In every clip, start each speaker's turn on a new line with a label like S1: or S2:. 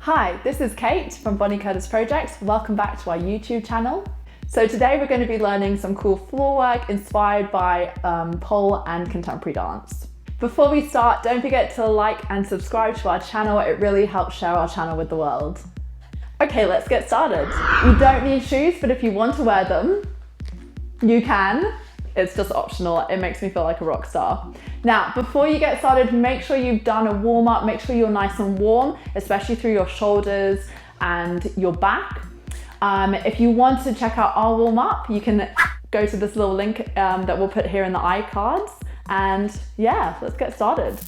S1: Hi, this is Kate from Bonnie Curtis Projects. Welcome back to our YouTube channel. So today we're going to be learning some cool floor work inspired by pole and contemporary dance. Before we start, don't forget to like and subscribe to our channel. It really helps share our channel with the world. Okay, let's get started. You don't need shoes, but if you want to wear them, you can. It's just optional. It makes me feel like a rock star. Now, before you get started, make sure you've done a warm up. Make sure you're nice and warm, especially through your shoulders and your back. If you want to check out our warm up, you can go to this little link that we'll put here in the iCards. And yeah, let's get started.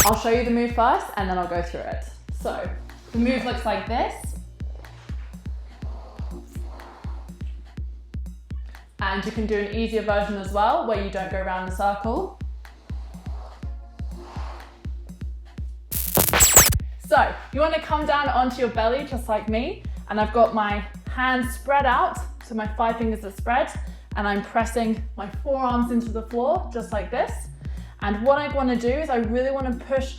S1: I'll show you the move first and then I'll go through it. So the move looks like this. And you can do an easier version as well, where you don't go around the circle. So you want to come down onto your belly, just like me. And I've got my hands spread out, so my 5 fingers are spread, and I'm pressing my forearms into the floor, just like this. And what I want to do is I really want to push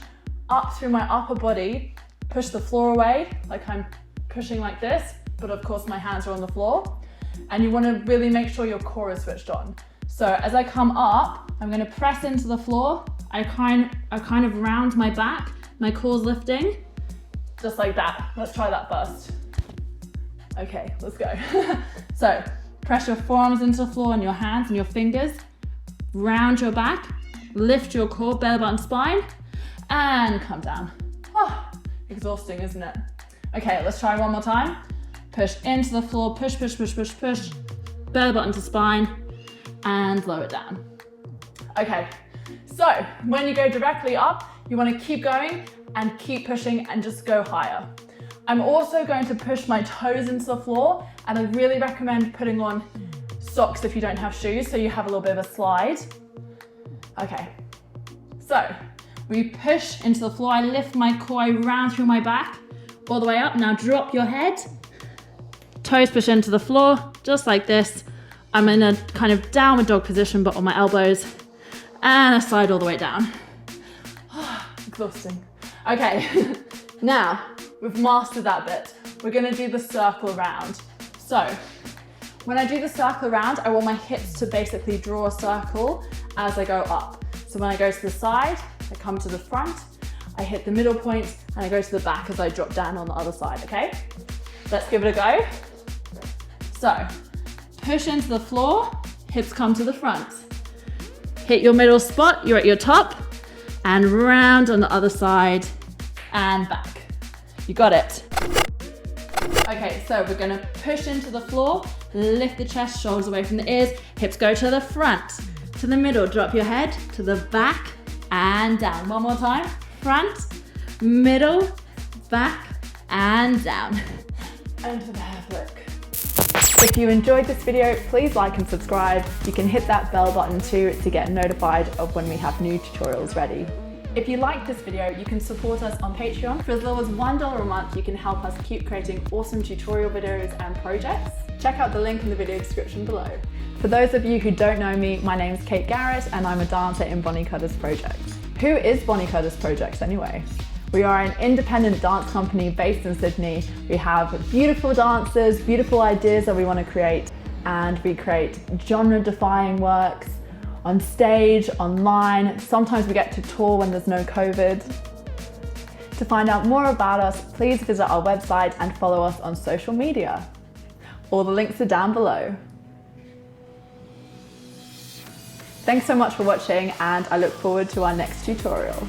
S1: up through my upper body, push the floor away, like I'm pushing like this, but of course my hands are on the floor. And you want to really make sure your core is switched on. So as I come up, I'm going to press into the floor. I kind of round my back, my core's lifting, just like that. Let's try that first. Okay, let's go. So press your forearms into the floor and your hands and your fingers, round your back, lift your core, belly button, spine, and come down. Oh, exhausting, isn't it? Okay, let's try one more time. Push into the floor, push, push, push, push, push, belly button to spine, and lower it down. Okay, so when you go directly up, you want to keep going and keep pushing and just go higher. I'm also going to push my toes into the floor, and I really recommend putting on socks if you don't have shoes, so you have a little bit of a slide. Okay, so we push into the floor, I lift my core, I round through my back, all the way up. Now drop your head. Toes push into the floor, just like this. I'm in a kind of downward dog position, but on my elbows, and I slide all the way down. Exhausting. Okay, now we've mastered that bit. We're gonna do the circle around. So when I do the circle around, I want my hips to basically draw a circle as I go up. So when I go to the side, I come to the front, I hit the middle point, and I go to the back as I drop down on the other side, okay? Let's give it a go. So, push into the floor, hips come to the front. Hit your middle spot, you're at your top, and round on the other side, and back. You got it. Okay, so we're gonna push into the floor, lift the chest, shoulders away from the ears, hips go to the front, to the middle, drop your head, to the back, and down. One more time, front, middle, back, and down. And to the half lick. If you enjoyed this video, please like and subscribe. You can hit that bell button too to get notified of when we have new tutorials ready. If you liked this video, you can support us on Patreon. For as little as $1 a month, you can help us keep creating awesome tutorial videos and projects. Check out the link in the video description below. For those of you who don't know me, my name's Kate Garrett and I'm a dancer in Bonnie Curtis Projects. Who is Bonnie Curtis Projects anyway? We are an independent dance company based in Sydney. We have beautiful dancers, beautiful ideas that we want to create, and we create genre-defying works on stage, online. Sometimes we get to tour when there's no COVID. To find out more about us, please visit our website and follow us on social media. All the links are down below. Thanks so much for watching, and I look forward to our next tutorial.